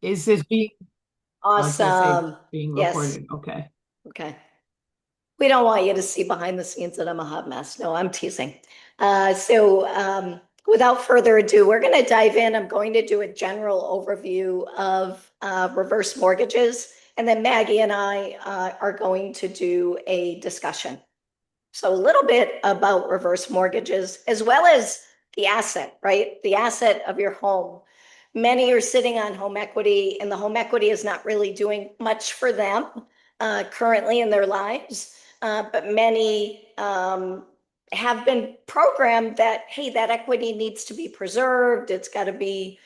Is this being, I was gonna say Awesome. being Yes. recorded. Okay. Okay. We don't want you to see behind the scenes that I'm a hot mess. No, I'm teasing. Without further ado, we're going to dive in. I'm going to do a general overview of reverse mortgages, and then Maggie and I are going to do a discussion. So, a little bit about reverse mortgages, as well as the asset, right? The asset of your home. Many are sitting on home equity, and the home equity is not really doing much for them currently in their lives. But many have been programmed that, hey, that equity needs to be preserved. It's got to be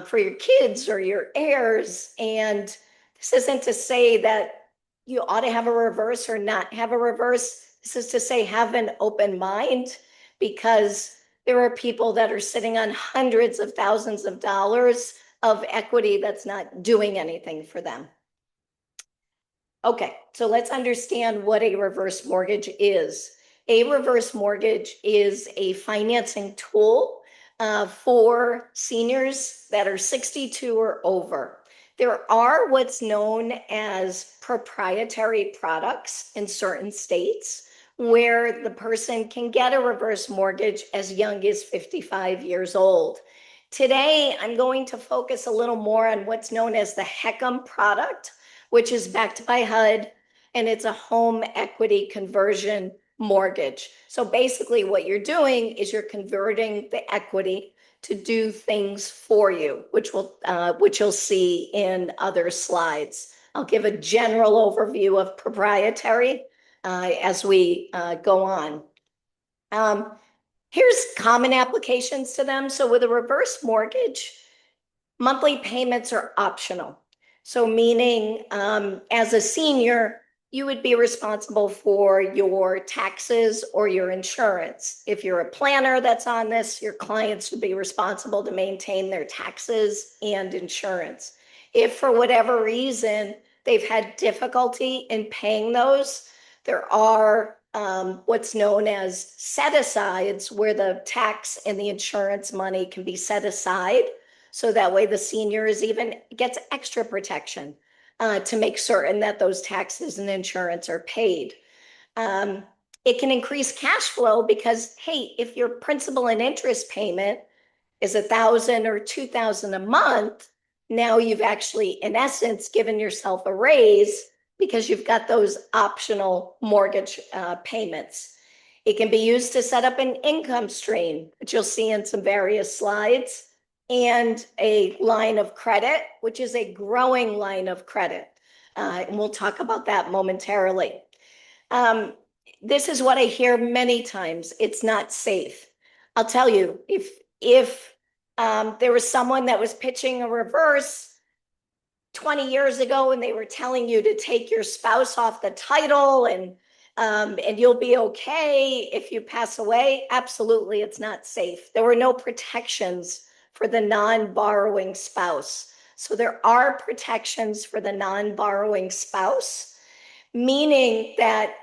for your kids or your heirs. And this isn't to say that you ought to have a reverse or not have a reverse. This is to say, have an open mind, because there are people that are sitting on hundreds of thousands of dollars of equity that's not doing anything for them. Okay, so let's understand what a reverse mortgage is. A reverse mortgage is a financing tool for seniors that are 62 or over. There are what's known as proprietary products in certain states where the person can get a reverse mortgage as young as 55 years old. Today, I'm going to focus a little more on what's known as the HECM product, which is backed by HUD, and it's a home equity conversion mortgage. So basically, what you're doing is you're converting the equity to do things for you, which you'll see in other slides. I'll give a general overview of proprietary as we go on. Um, Here's common applications to them. So with a reverse mortgage, monthly payments are optional. So, meaning as a senior, you would be responsible for your taxes or your insurance. If you're a planner that's on this, your clients would be responsible to maintain their taxes and insurance. If for whatever reason they've had difficulty in paying those, there are what's known as set asides where the tax and the insurance money can be set aside, so that way the senior is even gets extra protection to make certain that those taxes and insurance are paid. Um, it can increase cash flow because, hey, if your principal and interest payment is 1,000 or 2,000 a month, now you've actually, in essence, given yourself a raise because you've got those optional mortgage payments. It can be used to set up an income stream, which you'll see in some various slides, and a line of credit, which is a growing line of credit. And we'll talk about that momentarily. Um, this is what I hear many times. It's not safe. I'll tell you, if there was someone that was pitching a reverse 20 years ago and they were telling you to take your spouse off the title and you'll be okay if you pass away, absolutely, it's not safe. There were no protections for the non-borrowing spouse. So there are protections for the non-borrowing spouse, meaning that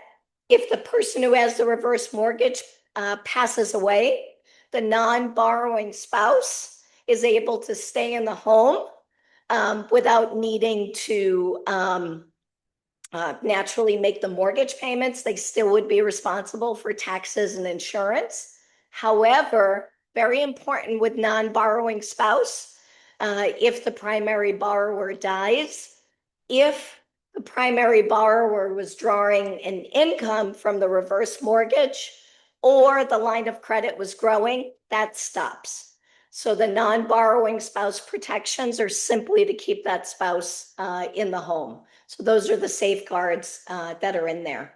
if the person who has the reverse mortgage passes away, the non-borrowing spouse is able to stay in the home without needing to naturally make the mortgage payments. They still would be responsible for taxes and insurance. However, very important with non-borrowing spouse, if the primary borrower dies, if the primary borrower was drawing an income from the reverse mortgage or the line of credit was growing, that stops. So the non-borrowing spouse protections are simply to keep that spouse in the home. So those are the safeguards that are in there.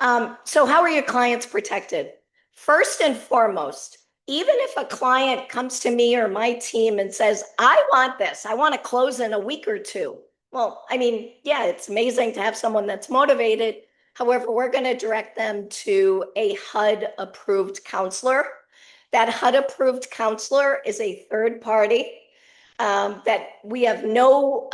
So how are your clients protected? First and foremost, even if a client comes to me or my team and says, I want this, I want to close in a week or two. Well, I mean, yeah, it's amazing to have someone that's motivated. However, we're going to direct them to a HUD approved counselor. That HUD approved counselor is a third party that we have no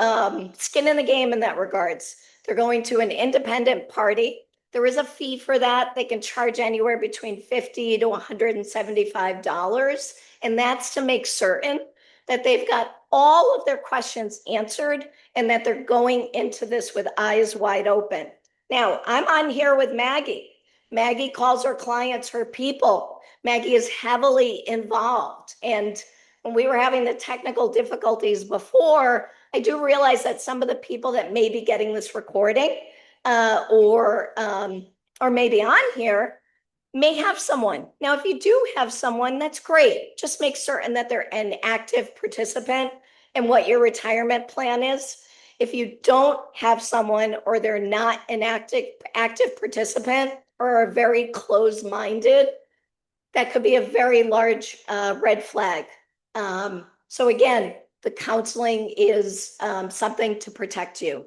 skin in the game in that regards. They're going to an independent party. There is a fee for that. They can charge anywhere between $50 to $175. And that's to make certain that they've got all of their questions answered and that they're going into this with eyes wide open. Now, I'm on here with Maggie. Maggie calls her clients her people. Maggie is heavily involved. And when we were having the technical difficulties before, I do realize that some of the people that may be getting this recording or maybe on here may have someone. Now, if you do have someone, that's great. Just make certain that they're an active participant in what your retirement plan is. If you don't have someone or they're not an active participant or are very closed-minded, that could be a very large red flag. So again, the counseling is something to protect you.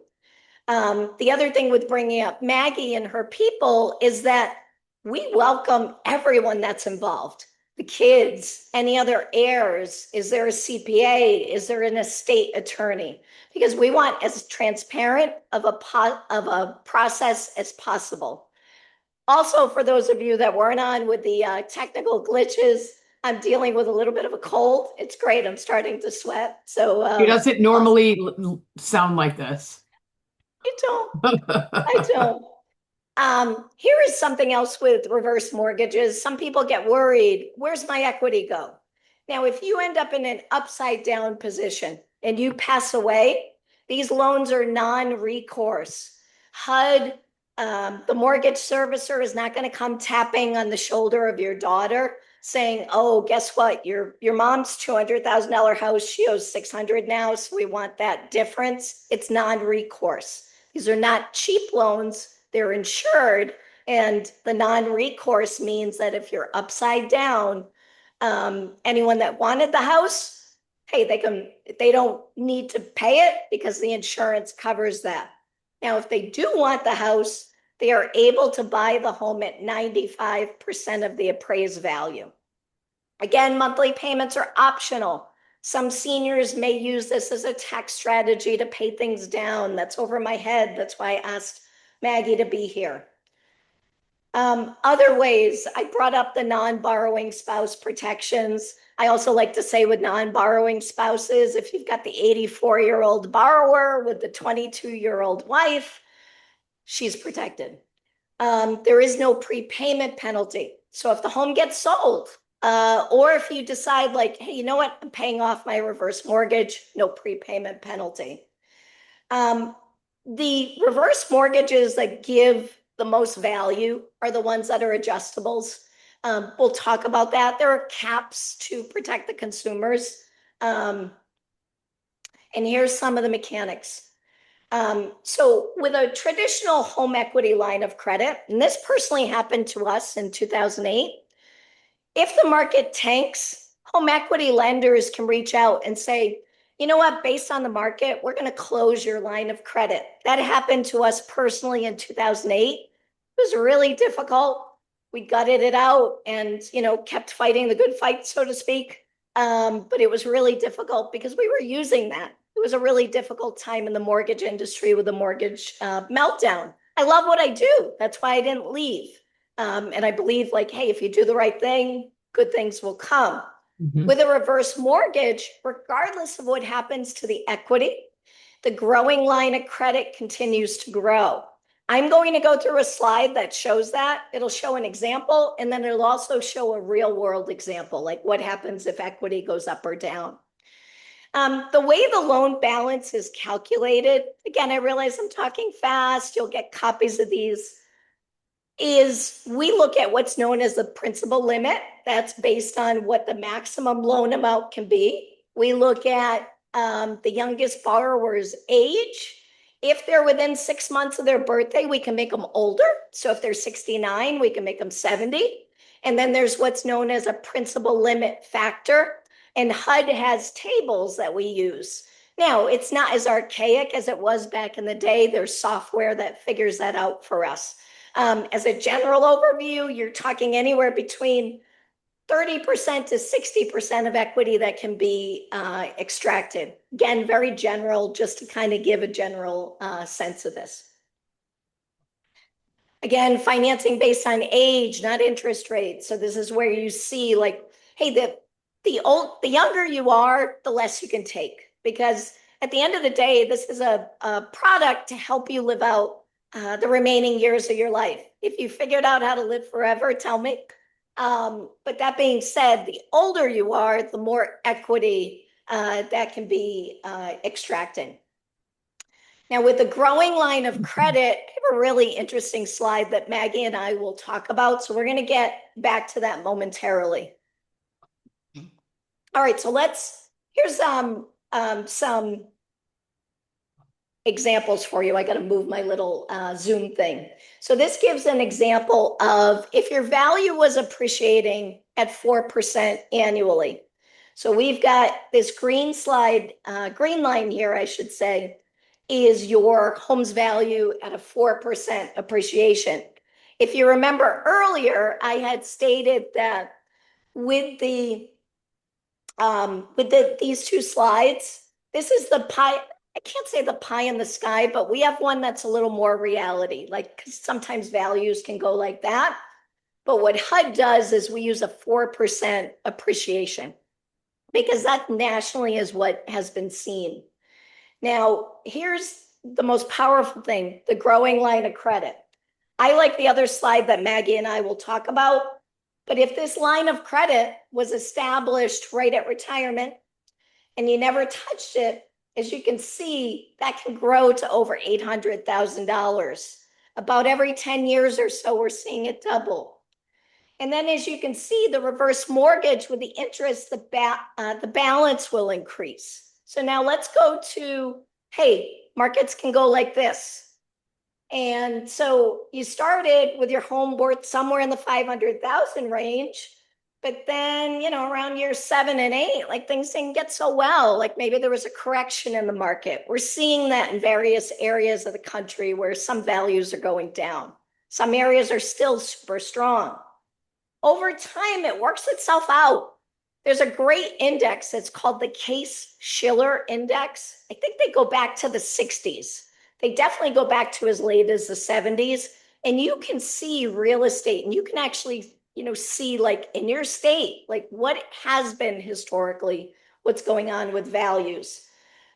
The other thing with bringing up Maggie and her people is that we welcome everyone that's involved. The kids, any other heirs, is there a CPA? Is there an estate attorney? Because we want as transparent of a process as possible. Also, for those of you that weren't on with the technical glitches, I'm dealing with a little bit of a cold. It's great. I'm starting to sweat. So It doesn't normally sound like this. I don't. Here is something else with reverse mortgages. Some people get worried. Where's my equity go? Now, if you end up in an upside down position and you pass away, these loans are non-recourse. HUD, the mortgage servicer is not going to come tapping on the shoulder of your daughter saying, oh, guess what? Your mom's $200,000 house, she owes 600 now, so we want that difference. It's non-recourse. These are not cheap loans. They're insured, and the non-recourse means that if you're upside down, anyone that wanted the house, hey, they don't need to pay it because the insurance covers that. Now, if they do want the house, they are able to buy the home at 95% of the appraised value. Again, monthly payments are optional. Some seniors may use this as a tax strategy to pay things down. That's over my head. That's why I asked Maggie to be here. Other ways, I brought up the non-borrowing spouse protections. I also like to say with non-borrowing spouses, if you've got the 84-year-old borrower with the 22-year-old wife, she's protected. There is no prepayment penalty. So if the home gets sold, or if you decide like, hey, you know what, I'm paying off my reverse mortgage, no prepayment penalty. The reverse mortgages that give the most value are the ones that are adjustables. We'll talk about that. There are caps to protect the consumers. And here's some of the mechanics. So with a traditional home equity line of credit, and this personally happened to us in 2008, if the market tanks, home equity lenders can reach out and say, you know what, based on the market, we're going to close your line of credit. That happened to us personally in 2008. It was really difficult. We gutted it out and, kept fighting the good fight, so to speak. But it was really difficult because we were using that. It was a really difficult time in the mortgage industry with the mortgage meltdown. I love what I do. That's why I didn't leave. And I believe like, hey, if you do the right thing, good things will come. Mhm. With a reverse mortgage, regardless of what happens to the equity, the growing line of credit continues to grow. I'm going to go through a slide that shows that. It'll show an example, and then it'll also show a real world example, like what happens if equity goes up or down. The way the loan balance is calculated, again, I realize I'm talking fast. You'll get copies of these. Is we look at what's known as the principal limit. That's based on what the maximum loan amount can be. We look at the youngest borrower's age. If they're within 6 months of their birthday, we can make them older. So if they're 69, we can make them 70. And then there's what's known as a principal limit factor. And HUD has tables that we use. Now, it's not as archaic as it was back in the day. There's software that figures that out for us. As a general overview, you're talking anywhere between 30% to 60% of equity that can be extracted. Again, very general, just to kind of give a general sense of this. Again, financing based on age, not interest rate. So this is where you see like, hey, the the younger you are, the less you can take, because at the end of the day, this is a product to help you live out the remaining years of your life. If you figured out how to live forever, tell me. But that being said, the older you are, the more equity that can be extracted. Now, with the growing line of credit, I have a really interesting slide that Maggie and I will talk about. So we're going to get back to that momentarily. All right, so here's some examples for you. I got to move my little Zoom thing. So this gives an example of if your value was appreciating at 4% annually. So we've got this green line here, I should say, is your home's value at a 4% appreciation. If you remember earlier, I had stated that with these two slides, this is the pie. I can't say the pie in the sky, but we have one that's a little more reality. Like sometimes values can go like that. But what HUD does is we use a 4% appreciation because that nationally is what has been seen. Now, here's the most powerful thing, the growing line of credit. I like the other slide that Maggie and I will talk about. But if this line of credit was established right at retirement and you never touched it, as you can see, that can grow to over $800,000. About every 10 years or so, we're seeing it double. And then as you can see, the reverse mortgage with the interest, the balance will increase. So now let's go to, hey, markets can go like this. And so you started with your home worth somewhere in the 500,000 range, but then, around year 7 and 8, like things didn't get so well. Like maybe there was a correction in the market. We're seeing that in various areas of the country where some values are going down. Some areas are still super strong. Over time, it works itself out. There's a great index. It's called the Case-Shiller Index. I think they go back to the 60s. They definitely go back to as late as the 70s. And you can see real estate, and you can actually, see like in your state, like what has been historically, what's going on with values.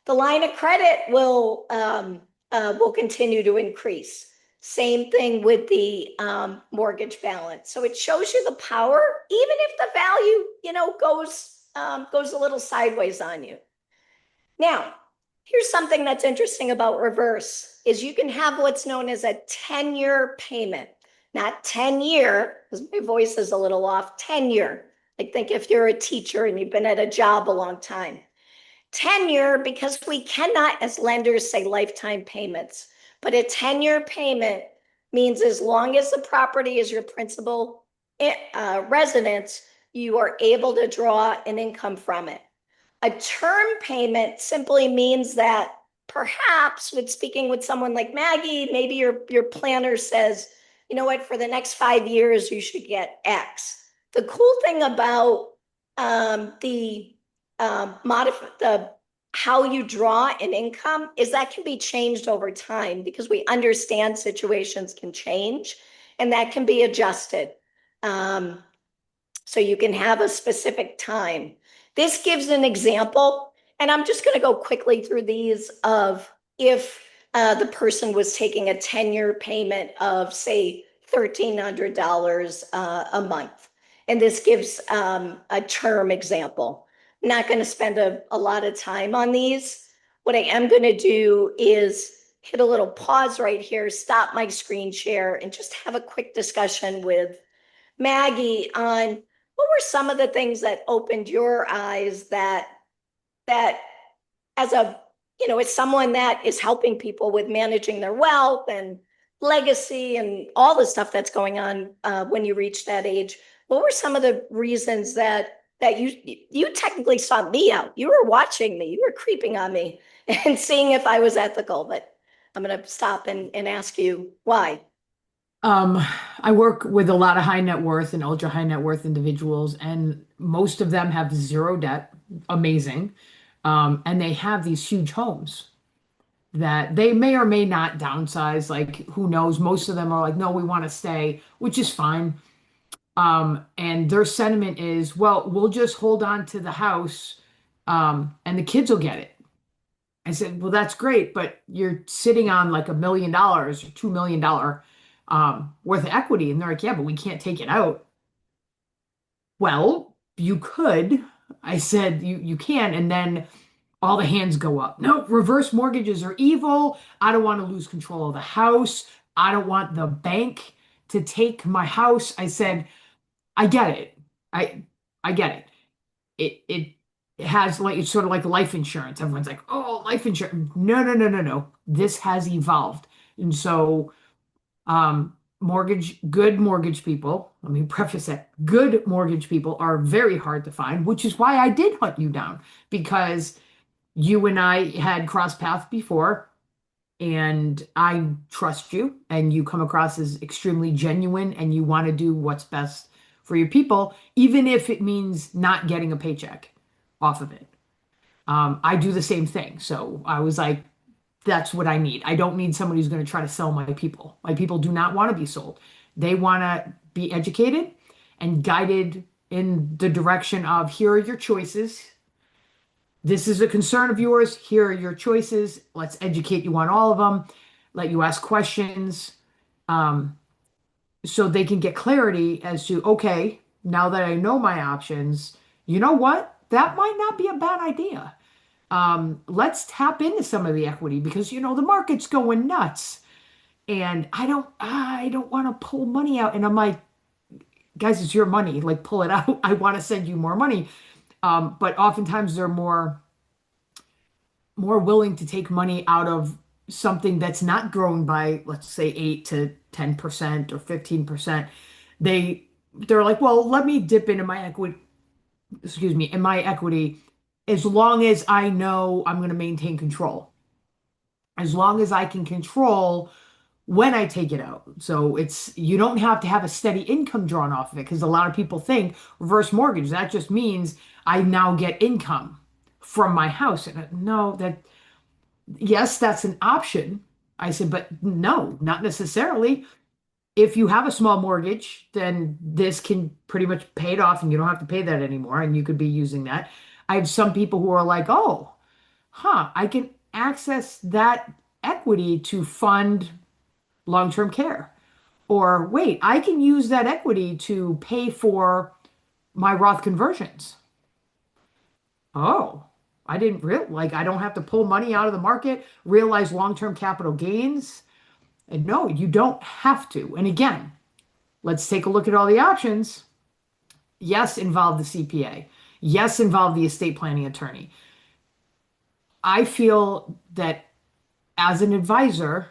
The line of credit will continue to increase. Same thing with the mortgage balance. So it shows you the power, even if the value, goes a little sideways on you. Now, here's something that's interesting about reverse is you can have what's known as a 10-year payment, not 10-year, because my voice is a little off, 10-year. I think if you're a teacher and you've been at a job a long time. 10-year, because we cannot, as lenders, say lifetime payments. But a 10-year payment means as long as the property is your principal residence, you are able to draw an income from it. A term payment simply means that perhaps with speaking with someone like Maggie, maybe your planner says, you know what, for the next 5 years, you should get X. The cool thing about how you draw an income is that can be changed over time because we understand situations can change and that can be adjusted. So you can have a specific time. This gives an example, and I'm just going to go quickly through these of if the person was taking a 10-year payment of, say, $1,300 a month. And this gives a term example. I'm not going to spend a lot of time on these. What I am going to do is hit a little pause right here, stop my screen share, and just have a quick discussion with Maggie on what were some of the things that opened your eyes that as as someone that is helping people with managing their wealth and legacy and all the stuff that's going on when you reach that age, what were some of the reasons that you technically saw me out? You were watching me, you were creeping on me and seeing if I was ethical, but I'm going to stop and ask you why. I work with a lot of high net worth and ultra high net worth individuals, and most of them have zero debt. Amazing. And they have these huge homes that they may or may not downsize. Like, who knows? Most of them are like, no, we want to stay, which is fine. And their sentiment is, well, we'll just hold on to the house, and the kids will get it. I said, well, that's great, but you're sitting on like $1 million or $2 million worth of equity. And they're like, yeah, but we can't take it out. Well, you could. I said, you can. And then all the hands go up. No, reverse mortgages are evil. I don't want to lose control of the house. I don't want the bank to take my house. I said, I get it. I I get it. It has like it's sort of like life insurance. Everyone's like, "Oh, life insurance." No, no, no, no, no. This has evolved. And so good mortgage people, let me preface that, good mortgage people are very hard to find, which is why I did hunt you down because you and I had crossed paths before and I trust you and you come across as extremely genuine and you want to do what's best for your people, even if it means not getting a paycheck off of it. I do the same thing. So I was like, that's what I need. I don't need somebody who's going to try to sell my people. My people do not want to be sold. They want to be educated and guided in the direction of here are your choices. This is a concern of yours. Here are your choices. Let's educate you on all of them. Let you ask questions um, so they can get clarity as to, okay, now that I know my options, you know what? That might not be a bad idea. Let's tap into some of the equity because the market's going nuts and I don't want to pull money out. And I'm like, guys, it's your money. Like, pull it out. I want to send you more money. But oftentimes they're more willing to take money out of something that's not growing by, let's say, 8 to 10% or 15%. They're like, well, let me dip into my equity, excuse me, in my equity as long as I know I'm going to maintain control. As long as I can control when I take it out. So you don't have to have a steady income drawn off of it because a lot of people think reverse mortgage, that just means I now get income from my house. And no, yes, that's an option. I said, but no, not necessarily. If you have a small mortgage, then this can pretty much pay it off and you don't have to pay that anymore. And you could be using that. I have some people who are like, oh, I can access that equity to fund long-term care. Or wait, I can use that equity to pay for my Roth conversions. Oh, I didn't like I don't have to pull money out of the market, realize long-term capital gains. And no, you don't have to. And again, let's take a look at all the options. Yes, involve the CPA. Yes, involve the estate planning attorney. I feel that as an advisor,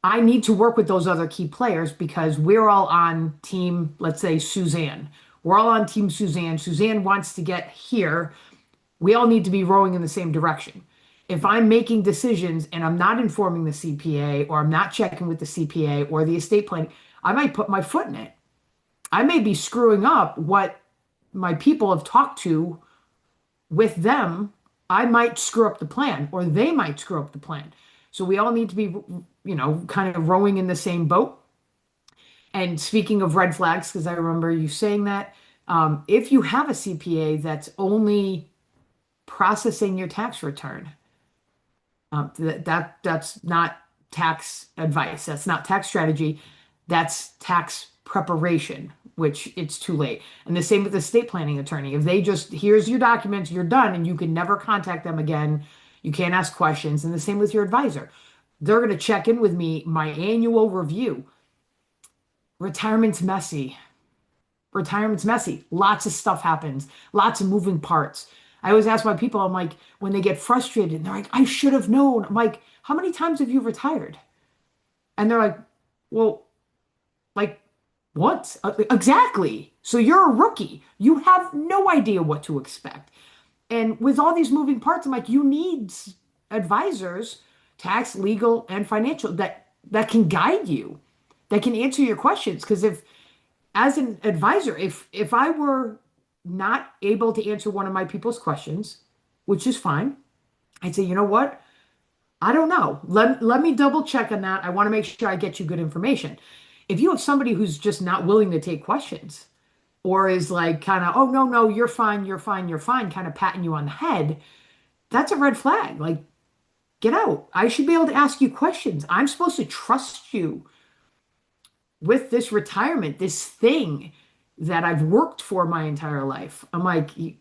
I need to work with those other key players because we're all on team, let's say, Suzanne. We're all on team Suzanne. Suzanne wants to get here. We all need to be rowing in the same direction. If I'm making decisions and I'm not informing the CPA or I'm not checking with the CPA or the estate planning, I might put my foot in it. I may be screwing up what my people have talked to with them. I might screw up the plan or they might screw up the plan. So we all need to be, kind of rowing in the same boat. And speaking of red flags, because I remember you saying that, if you have a CPA that's only processing your tax return, that's not tax advice. That's not tax strategy. That's tax preparation, which it's too late. And the same with the estate planning attorney. If they just, here's your documents, you're done, and you can never contact them again. You can't ask questions. And the same with your advisor. They're going to check in with me, my annual review. Retirement's messy. Retirement's messy. Lots of stuff happens. Lots of moving parts. I always ask my people, I'm like, when they get frustrated, and they're like, I should have known. I'm like, how many times have you retired? And they're like, well, like once. Exactly. So you're a rookie. You have no idea what to expect. And with all these moving parts, I'm like, you need advisors, tax, legal, and financial, that can guide you, that can answer your questions. Because if, as an advisor, if I were not able to answer one of my people's questions, which is fine, I'd say, you know what? I don't know. Let me double check on that. I want to make sure I get you good information. If you have somebody who's just not willing to take questions or is like kind of, oh, no, no, you're fine, you're fine, you're fine, kind of patting you on the head, that's a red flag. Like, get out. I should be able to ask you questions. I'm supposed to trust you with this retirement, this thing that I've worked for my entire life. I'm like, you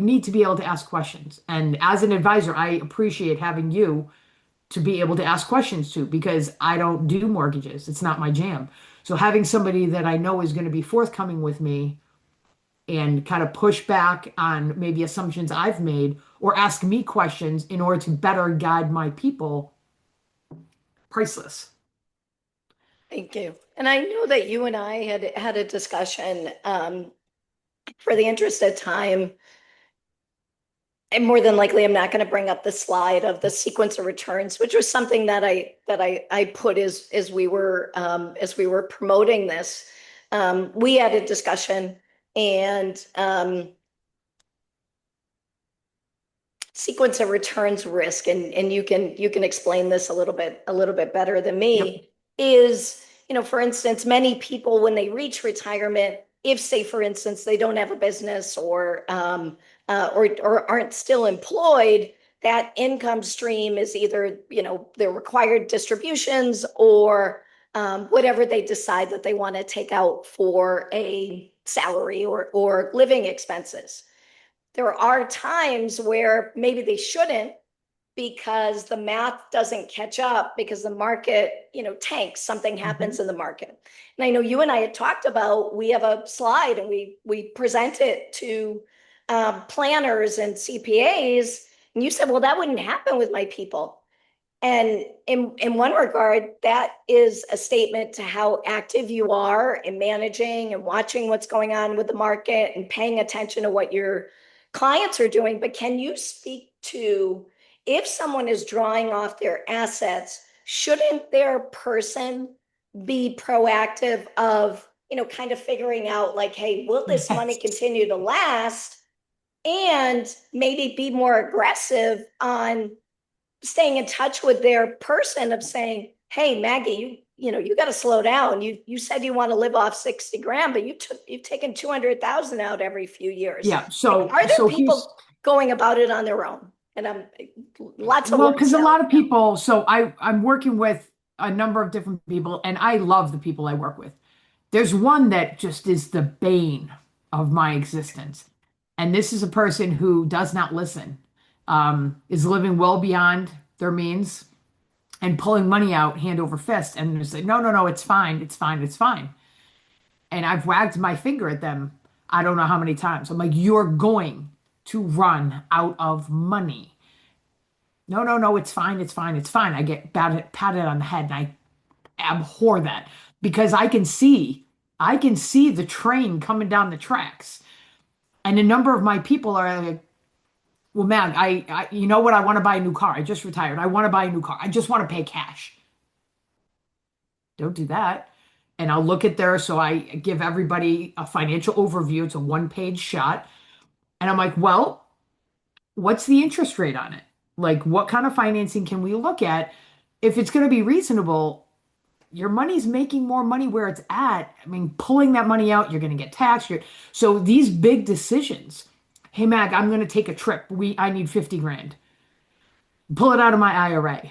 need to be able to ask questions. And as an advisor, I appreciate having you to be able to ask questions to because I don't do mortgages. It's not my jam. So having somebody that I know is going to be forthcoming with me and kind of push back on maybe assumptions I've made or ask me questions in order to better guide my people, priceless. Thank you. And I know that you and I had a discussion, for the interest of time, and more than likely I'm not going to bring up the slide of the sequence of returns, which was something that I put as we were promoting this. We had a discussion, and sequence of returns risk, and you can explain this a little bit better than Yep. me, is, for instance, many people when they reach retirement, if, say, for instance, they don't have a business, or aren't still employed, that income stream is either, their required distributions, or whatever they decide that they want to take out for a salary or living expenses. There are times where maybe they shouldn't, because the math doesn't catch up, because the market, tanks, something happens Mhm. in the market. And I know you and I had talked about, we have a slide and we present it to planners and CPAs, and you said, well, that wouldn't happen with my people. And in one regard, that is a statement to how active you are in managing and watching what's going on with the market and paying attention to what your clients are doing. But can you speak to, if someone is drawing off their assets, shouldn't their person be proactive of, kind of figuring out like, hey, will this money Yes. continue to last? And maybe be more aggressive on staying in touch with their person of saying, hey, Maggie, you got to slow down. You said you want to live off 60 grand, but you've taken 200,000 out every few years. Yeah. Like, So, are there so here's, people going about it on their own? And I'm lots of well, words because a salad lot of now. people, so I'm working with a number of different people, and I love the people I work with. There's one that just is the bane of my existence. And this is a person who does not listen, is living well beyond their means and pulling money out hand over fist. And just like, no, no, no, it's fine, it's fine, it's fine. And I've wagged my finger at them, I don't know how many times. I'm like, you're going to run out of money. No, no, no, it's fine, it's fine, it's fine. I get patted on the head and I abhor that because I can see the train coming down the tracks. And a number of my people are like, well, man, you know what? I want to buy a new car. I just retired. I want to buy a new car. I just want to pay cash. Don't do that. And I'll look at there. So I give everybody a financial overview. It's a one-page shot. And I'm like, well, what's the interest rate on it? Like, what kind of financing can we look at? If it's going to be reasonable, your money's making more money where it's at. I mean, pulling that money out, you're going to get taxed. So these big decisions, hey, Mag, I'm going to take a trip. I need 50 grand. Pull it out of my IRA.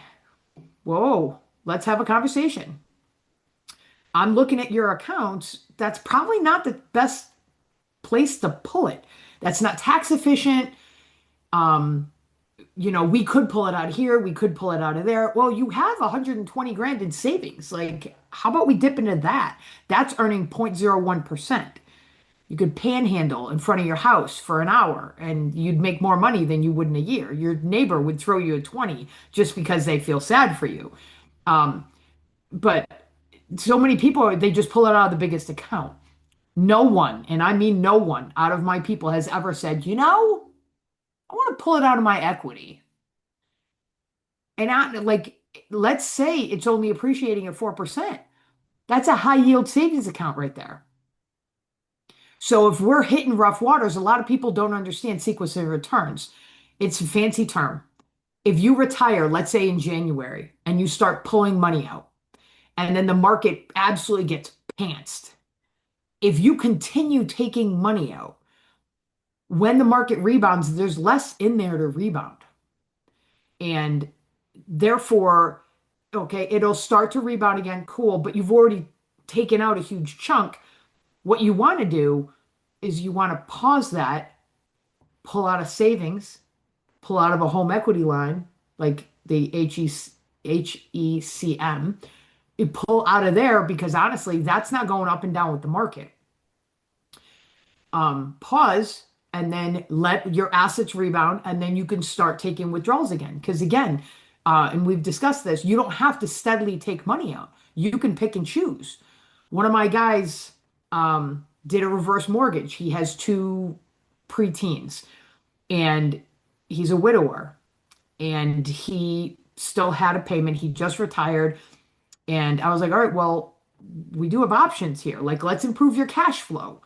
Whoa, let's have a conversation. I'm looking at your accounts. That's probably not the best place to pull it. That's not tax efficient. Um, we could pull it out of here. We could pull it out of there. Well, you have 120 grand in savings. Like, how about we dip into that? That's earning 0.01%. You could panhandle in front of your house for an hour and you'd make more money than you would in a year. Your neighbor would throw you a 20 just because they feel sad for you. Um, but so many people, they just pull it out of the biggest account. No one, and I mean no one out of my people has ever said, I want to pull it out of my equity. And let's say it's only appreciating at 4%. That's a high yield savings account right there. So if we're hitting rough waters, a lot of people don't understand sequence of returns. It's a fancy term. If you retire, let's say in January, and you start pulling money out, and then the market absolutely gets pantsed. If you continue taking money out, when the market rebounds, there's less in there to rebound. And therefore, okay, it'll start to rebound again, cool, but you've already taken out a huge chunk. What you want to do is you want to pause that, pull out of savings, pull out of a home equity line, like the HECM, you pull out of there because honestly, that's not going up and down with the market. Pause and then let your assets rebound, and then you can start taking withdrawals again. Because again, and we've discussed this, you don't have to steadily take money out. You can pick and choose. One of my guys did a reverse mortgage. He has two preteens, and he's a widower, and he still had a payment. He just retired, and I was like, all right, well, we do have options here. Like, let's improve your cash flow.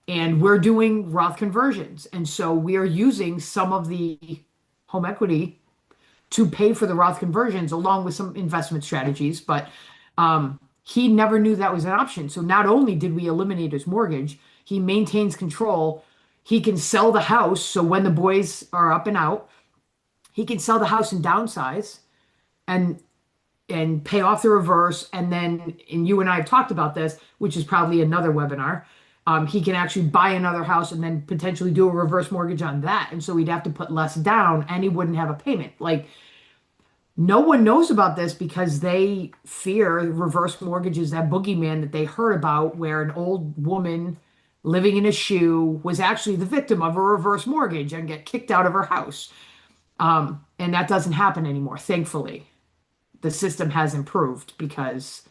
And we're doing Roth conversions. And so we are using some of the home equity to pay for the Roth conversions along with some investment strategies. But he never knew that was an option. So not only did we eliminate his mortgage, he maintains control. He can sell the house. So when the boys are up and out, he can sell the house and downsize and pay off the reverse. And then, and you and I have talked about this, which is probably another webinar. He can actually buy another house and then potentially do a reverse mortgage on that. And so he'd have to put less down and he wouldn't have a payment. Like, no one knows about this because they fear reverse mortgages, that boogeyman that they heard about, where an old woman living in a shoe was actually the victim of a reverse mortgage and get kicked out of her house. And that doesn't happen anymore, thankfully. The system has improved because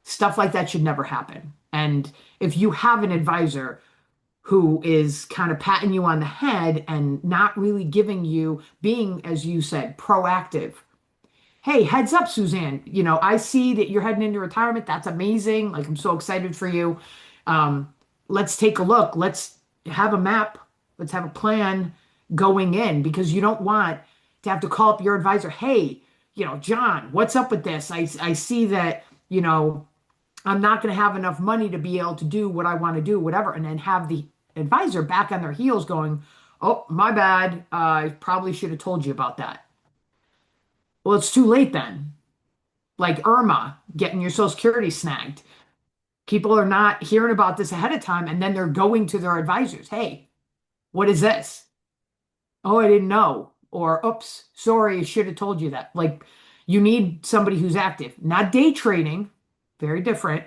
stuff like that should never happen. And if you have an advisor who is kind of patting you on the head and not really giving you, being, as you said, proactive. Hey, heads up, Suzanne. I see that you're heading into retirement. That's amazing. Like, I'm so excited for you. Um, let's take a look. Let's have a map. Let's have a plan going in, because you don't want to have to call up your advisor. Hey, John, what's up with this? I see that, I'm not going to have enough money to be able to do what I want to do, whatever. And then have the advisor back on their heels going, oh, my bad. I probably should have told you about that. Well, it's too late then. Like Irma getting your Social Security snagged. People are not hearing about this ahead of time, and then they're going to their advisors. Hey, what is this? Oh, I didn't know. Or, oops, sorry, I should have told you that. Like, you need somebody who's active, not day trading, very different,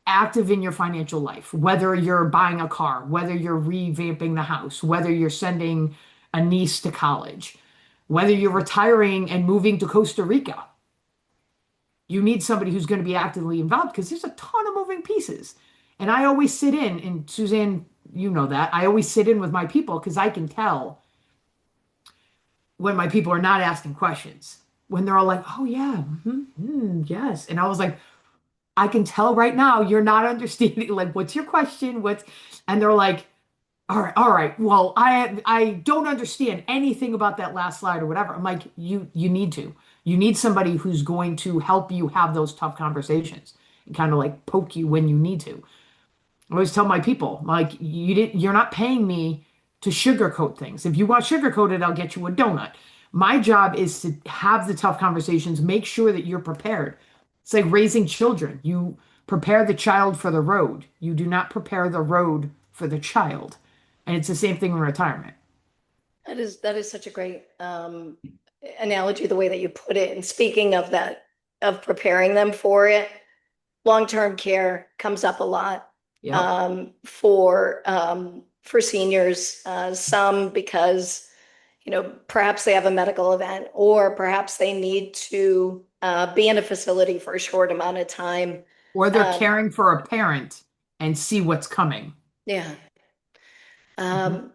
active in your financial life, whether you're buying a car, whether you're revamping the house, whether you're sending a niece to college, whether you're retiring and moving to Costa Rica. You need somebody who's going to be actively involved because there's a ton of moving pieces. And I always sit in, and Suzanne, you know that, I always sit in with my people because I can tell when my people are not asking questions. When they're all like, oh, yeah, yes. And I was like, I can tell right now you're not understanding. Like, what's your question? And they're like, all right. Well, I don't understand anything about that last slide or whatever. I'm like, you need to. You need somebody who's going to help you have those tough conversations and kind of like poke you when you need to. I always tell my people, like, you're not paying me to sugarcoat things. If you want sugarcoated, I'll get you a donut. My job is to have the tough conversations, make sure that you're prepared. It's like raising children. You prepare the child for the road. You do not prepare the road for the child. And it's the same thing in retirement. That is such a great analogy, the way that you put it. And speaking of that, of preparing them for it, long-term care comes up a lot Yep. For seniors. Some because perhaps they have a medical event, or perhaps they need to be in a facility for a short amount of time. Or they're Um, caring for a parent and see what's coming. yeah. Mhm. Um,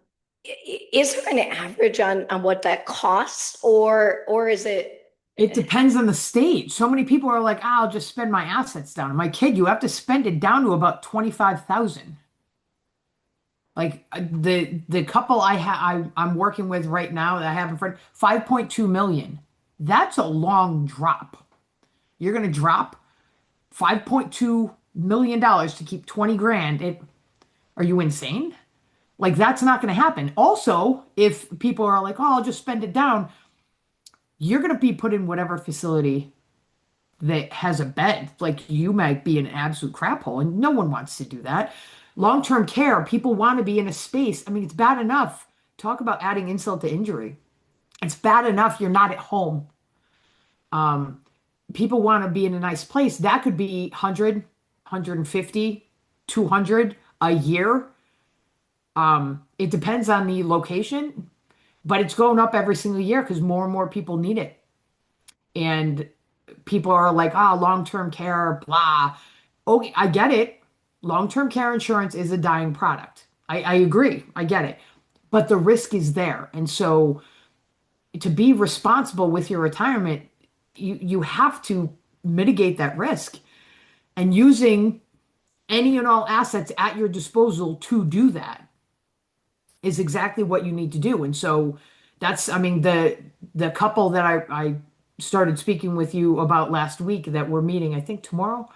is there an average on what that costs, or is it? It depends on the stage. So many people are like, "Ah, I'll just spend my assets down." My kid, you have to spend it down to about 25,000. Like the couple I'm working with right now that I have in front, 5.2 million. That's a long drop. You're going to drop. $5.2 million to keep 20 grand. Are you insane? Like that's not going to happen. Also, if people are like, "Oh, I'll just spend it down," you're going to be put in whatever facility that has a bed. Like you might be an absolute crap hole, and no one wants to do that. Long-term care, people want to be in a space. I mean, it's bad enough. Talk about adding insult to injury. It's bad enough you're not at home. People want to be in a nice place. That could be 100, 200 a year. It depends on the location, but it's going up every single year because more and more people need it. And people are like, ah, long-term care, blah. Okay, I get it. Long-term care insurance is a dying product. I agree. I get it. But the risk is there. And so to be responsible with your retirement, you have to mitigate that risk. And using any and all assets at your disposal to do that is exactly what you need to do. And so that's, I mean, the couple that I started speaking with you about last week that we're meeting, I think tomorrow.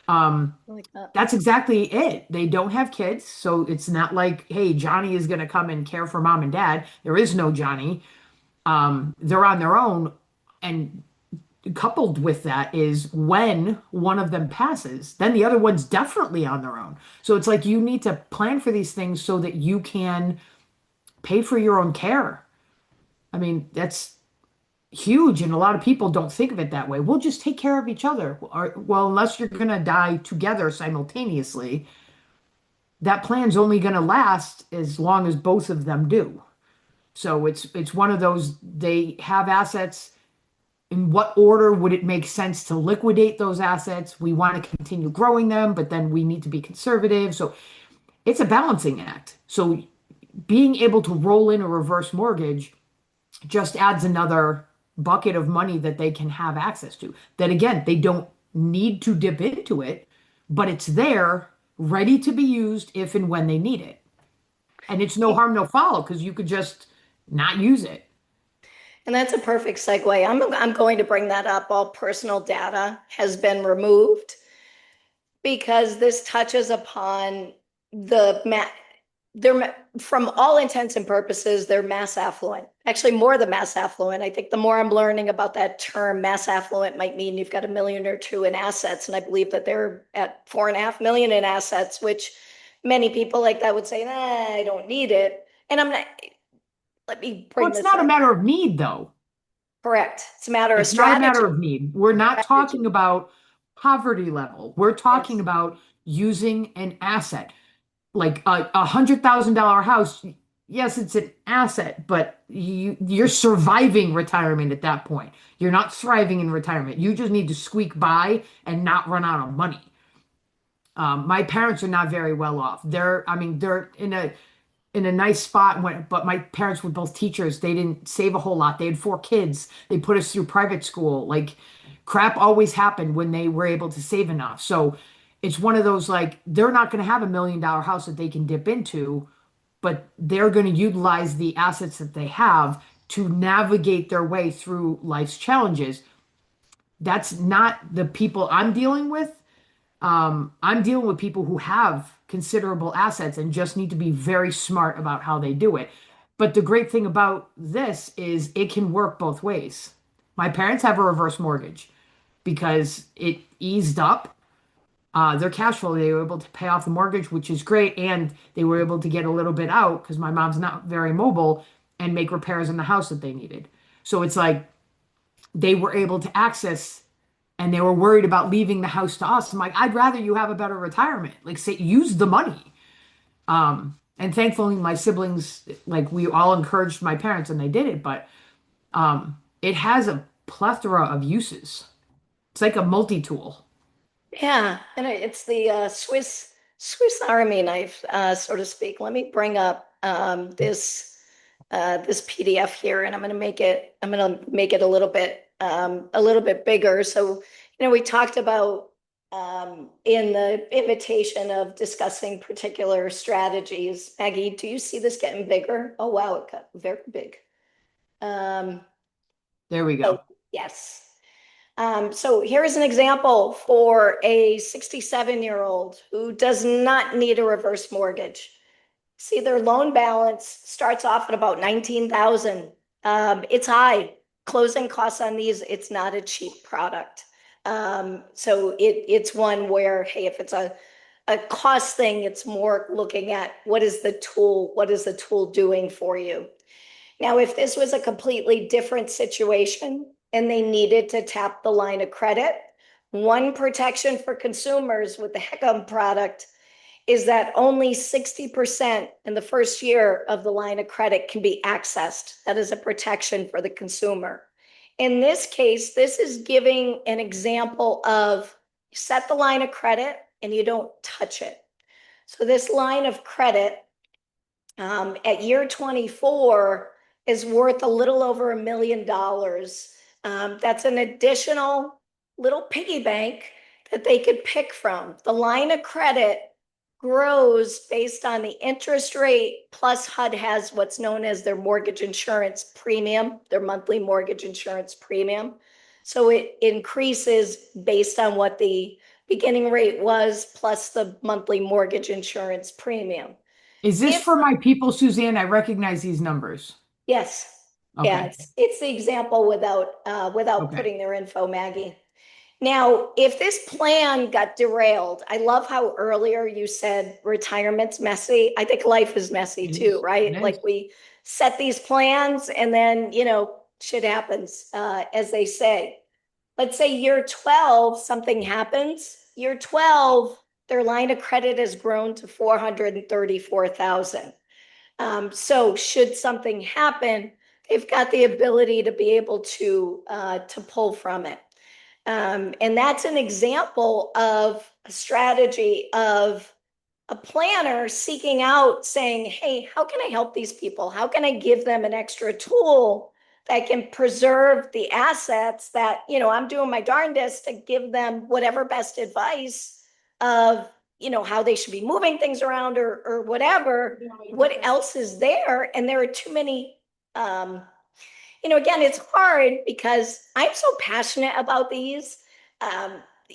Like that. That's exactly it. They don't have kids, so it's not like, hey, Johnny is going to come and care for mom and dad. There is no Johnny. They're on their own. And coupled with that is when one of them passes, then the other one's definitely on their own. So it's like you need to plan for these things so that you can pay for your own care. I mean, that's huge, and a lot of people don't think of it that way. We'll just take care of each other. Well, unless you're going to die together simultaneously, that plan's only going to last as long as both of them do. So it's one of those they have assets. In what order would it make sense to liquidate those assets? We want to continue growing them, but then we need to be conservative. So it's a balancing act. So being able to roll in a reverse mortgage just adds another bucket of money that they can have access to. That again, they don't need to dip into it, but it's there ready to be used if and when they need it. And it's no harm, no foul because you could just not use it. And that's a perfect segue. I'm going to bring that up. All personal data has been removed because this touches upon the they're from all intents and purposes, they're mass affluent. Actually, more than mass affluent. I think the more I'm learning about that term, mass affluent might mean you've got a million or two in assets. And I believe that they're at 4.5 million in assets, which many people like that would say, I don't need it. And I'm not, let me Well, bring it's this not a up. matter of need, though. Correct. It's a matter of It's not a strategy. matter of need. We're not talking Strategy. about poverty level. We're talking Yes. about using an asset. Like a $100,000 house, yes, it's an asset, but you're surviving retirement at that point. You're not thriving in retirement. You just need to squeak by and not run out of money. My parents are not very well off. I mean, they're in a nice spot when, but my parents were both teachers. They didn't save a whole lot. They had 4 kids. They put us through private school. Like crap always happened when they were able to save enough. So it's one of those like they're not going to have $1 million house that they can dip into, but they're going to utilize the assets that they have to navigate their way through life's challenges. That's not the people I'm dealing with. I'm dealing with people who have considerable assets and just need to be very smart about how they do it. But the great thing about this is it can work both ways. My parents have a reverse mortgage because it eased up their cash flow. They were able to pay off the mortgage, which is great. And they were able to get a little bit out because my mom's not very mobile and make repairs in the house that they needed. So it's like they were able to access and they were worried about leaving the house to us. I'm like, I'd rather you have a better retirement. Like, say, use the money. And thankfully, my siblings, like, we all encouraged my parents and they did it. But it has a plethora of uses. It's like a multi-tool. Yeah, and it's the Swiss Army knife, so to speak. Let me bring up this PDF here, and I'm going to make it a little bit bigger. So, we talked about in the invitation of discussing particular strategies. Maggie, do you see this getting bigger? Oh wow, it got very big. Um, There we oh go. yes. So here's an example for a 67-year-old who does not need a reverse mortgage. See, their loan balance starts off at about 19,000. It's high. Closing costs on these, it's not a cheap product. So it's one where, hey, if it's a cost thing, it's more looking at what is the tool doing for you? Now, if this was a completely different situation and they needed to tap the line of credit, one protection for consumers with the HECM product is that only 60% in the first year of the line of credit can be accessed. That is a protection for the consumer. In this case, this is giving an example of you set the line of credit and you don't touch it. So this line of credit at year 24 is worth a little over $1 million. That's an additional little piggy bank that they could pick from. The line of credit grows based on the interest rate, plus HUD has what's known as their mortgage insurance premium, their monthly mortgage insurance premium. So it increases based on what the beginning rate was, plus the monthly mortgage insurance premium. Is this If for my people, Suzanne? I recognize these numbers. Yes, yeah, Okay. it's the example without Okay. putting their info, Maggie. Now, if this plan got derailed, I love how earlier you said retirement's messy. I think life is messy It too, is. It right? Like is. we set these plans and then, shit happens, as they say. Let's say year 12, something happens. Year 12, their line of credit has grown to 434,000. So should something happen, they've got the ability to be able to pull from it. And that's an example of a strategy of a planner seeking out saying, hey, how can I help these people? How can I give them an extra tool that can preserve the assets that, I'm doing my darndest to give them whatever best advice of, how they should be moving things around or whatever, what else is there? And there are too many, again, it's hard because I'm so passionate about these.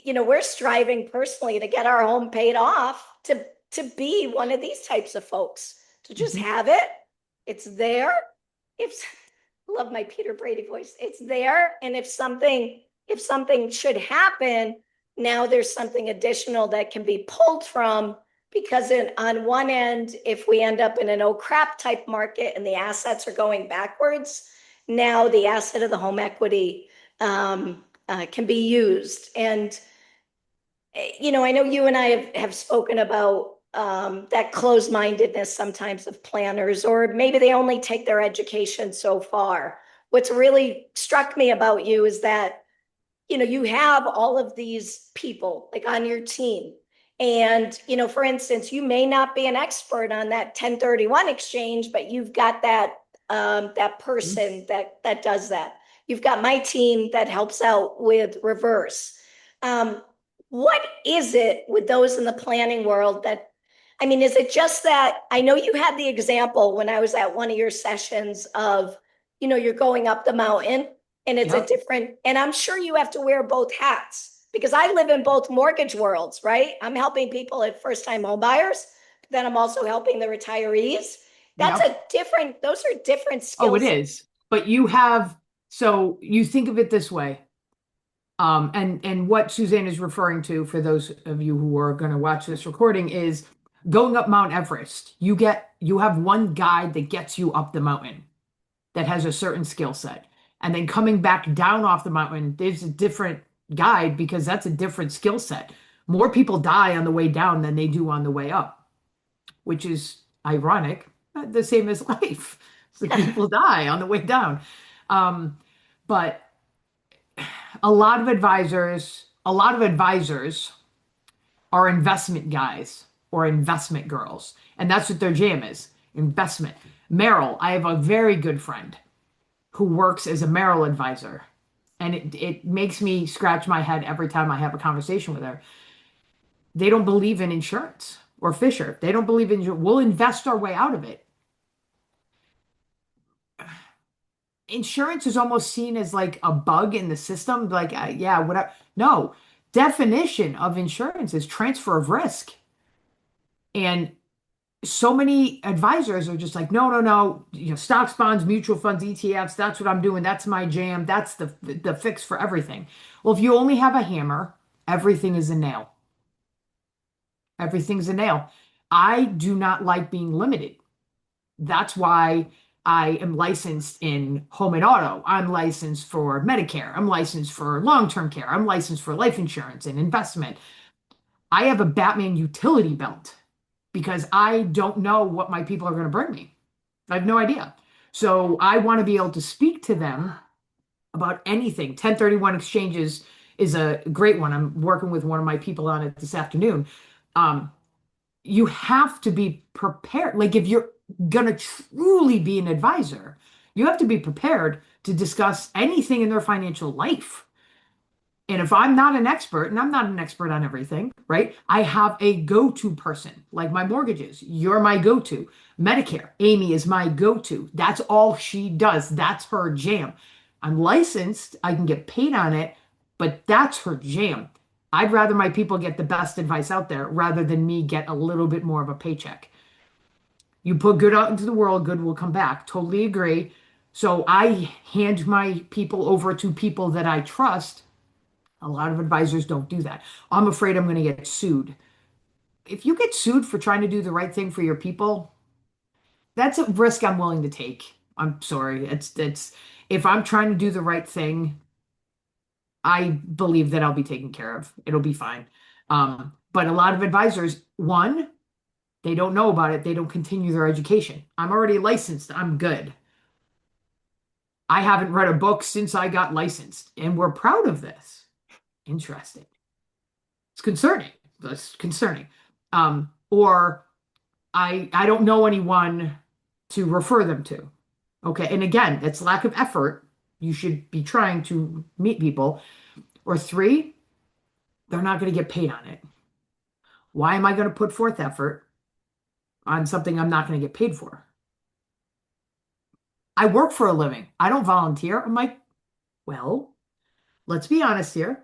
We're striving personally to get our home paid off to be one of these types of folks, to just Mhm. have it. It's there. If love my Peter Brady voice, it's there. And if something should happen, now there's something additional that can be pulled from because on one end, if we end up in an oh crap type market and the assets are going backwards, now the asset of the home equity can be used. And I know you and I have spoken about that closed-mindedness sometimes of planners, or maybe they only take their education so far. What's really struck me about you is that you have all of these people like on your team. And, for instance, you may not be an expert on that 1031 exchange, but you've got that person that does that. You've got my team that helps out with reverse. Um, what is it with those in the planning world that, I mean, is it just that I know you had the example when I was at one of your sessions of, you're going up the mountain and it's a Yep. different, and I'm sure you have to wear both hats because I live in both mortgage worlds, right? I'm helping people at first time home buyers, then I'm also helping the retirees. Yep. Those are different Oh, skill it sets. is. But you have, so you think of it this way. And what Suzanne is referring to for those of you who are going to watch this recording is going up Mount Everest. You have one guide that gets you up the mountain that has a certain skill set. And then coming back down off the mountain, there's a different guide because that's a different skill set. More people die on the way down than they do on the way up, which is ironic, the same as life. So people die on the way down. Um, but a lot of advisors are investment guys or investment girls, and that's what their jam is, investment. Merrill, I have a very good friend who works as a Merrill advisor, and it makes me scratch my head every time I have a conversation with her. They don't believe in insurance or Fisher. They don't believe in, we'll invest our way out of it. insurance is almost seen as like a bug in the system. Like, yeah, whatever. No, definition of insurance is transfer of risk. And so many advisors are just like, no, no, no, stocks, bonds, mutual funds, ETFs, that's what I'm doing. That's my jam. That's the fix for everything. Well, if you only have a hammer, everything is a nail. Everything's a nail. I do not like being limited. That's why I am licensed in home and auto. I'm licensed for Medicare. I'm licensed for long-term care. I'm licensed for life insurance and investment. I have a Batman utility belt because I don't know what my people are going to bring me. I have no idea. So I want to be able to speak to them about anything. 1031 exchanges is a great one. I'm working with one of my people on it this afternoon. Um, you have to be prepared. Like if you're going to truly be an advisor, you have to be prepared to discuss anything in their financial life. And if I'm not an expert, and I'm not an expert on everything, right? I have a go-to person, like my mortgages. You're my go-to. Medicare, Amy is my go-to. That's all she does. That's her jam. I'm licensed, I can get paid on it, but that's her jam. I'd rather my people get the best advice out there rather than me get a little bit more of a paycheck. You put good out into the world, good will come back. Totally agree. So I hand my people over to people that I trust. A lot of advisors don't do that. I'm afraid I'm going to get sued. If you get sued for trying to do the right thing for your people, that's a risk I'm willing to take. I'm sorry. It's if I'm trying to do the right thing, I believe that I'll be taken care of. It'll be fine. But a lot of advisors, one, they don't know about it. They don't continue their education. I'm already licensed. I'm good. I haven't read a book since I got licensed, and we're proud of this. Interesting. It's concerning. That's concerning. Or I don't know anyone to refer them to. Okay. And again, that's lack of effort. You should be trying to meet people. Or three, they're not going to get paid on it. Why am I going to put forth effort on something I'm not going to get paid for? I work for a living. I don't volunteer. I'm like, well, let's be honest here.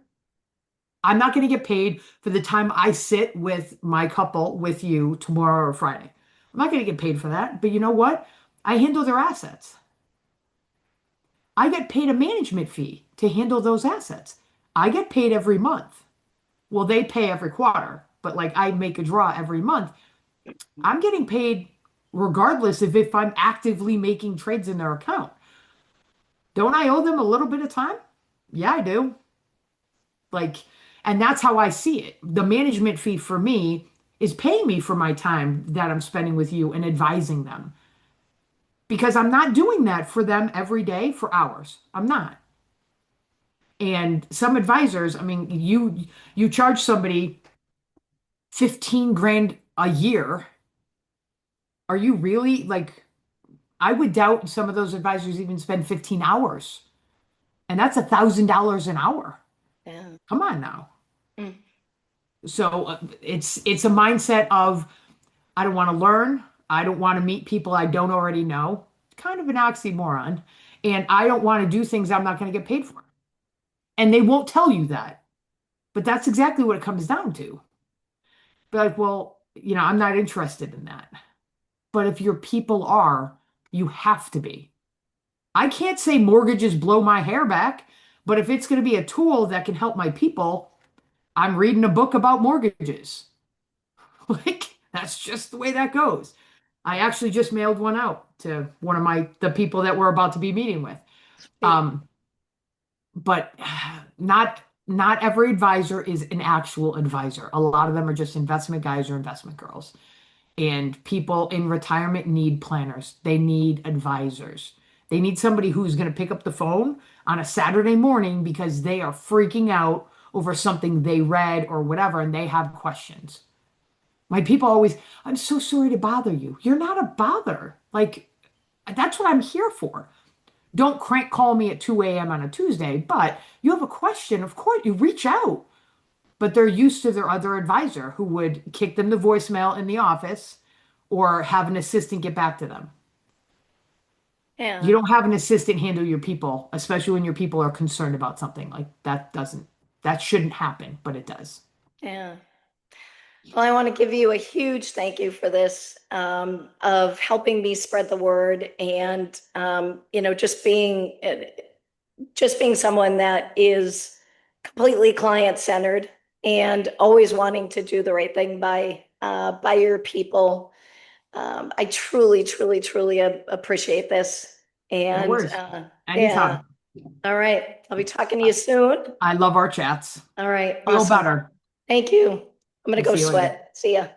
I'm not going to get paid for the time I sit with my couple with you tomorrow or Friday. I'm not going to get paid for that. But you know what? I handle their assets. I get paid a management fee to handle those assets. I get paid every month. Well, they pay every quarter, but like I make a draw every month. I'm getting paid regardless of if I'm actively making trades in their account. Don't I owe them a little bit of time? Yeah, I do. Like, and that's how I see it. The management fee for me is paying me for my time that I'm spending with you and advising them because I'm not doing that for them every day for hours. I'm not. And some advisors, I mean, you charge somebody 15 grand a year. Are you really like I would doubt some of those advisors even spend 15 hours. And that's $1,000 an hour. Yeah. Come on now. Mm. So it's a mindset of I don't want to learn. I don't want to meet people I don't already know. Kind of an oxymoron. And I don't want to do things I'm not going to get paid for. And they won't tell you that. But that's exactly what it comes down to. Be like, well, I'm not interested in that. But if your people are, you have to be. I can't say mortgages blow my hair back, but if it's going to be a tool that can help my people, I'm reading a book about mortgages. Like, that's just the way that goes. I actually just mailed one out to one of the people that we're about to be meeting with. Yeah. Um, but not every advisor is an actual advisor. A lot of them are just investment guys or investment girls. And people in retirement need planners. They need advisors. They need somebody who's going to pick up the phone on a Saturday morning because they are freaking out over something they read or whatever, and they have questions. My people always, I'm so sorry to bother you. You're not a bother. Like, that's what I'm here for. Don't crank call me at 2 a.m. on a Tuesday, but you have a question, of course, you reach out. But they're used to their other advisor who would kick them the voicemail in the office or have an assistant get back to them. You Yeah. don't have an assistant handle your people, especially when your people are concerned about something. Like that shouldn't happen, but it does. Yeah. Well, I want to give you a huge thank you for this, of helping me spread the word and, just being someone that is completely client centered and always wanting to do the right thing by your people. I truly, truly, truly appreciate this. No And worries. yeah, Anytime. all right. I'll be talking to I you soon. I love our chats. All right, Feel awesome. better. Thank you. I'm gonna We'll go see you later. sweat. See ya.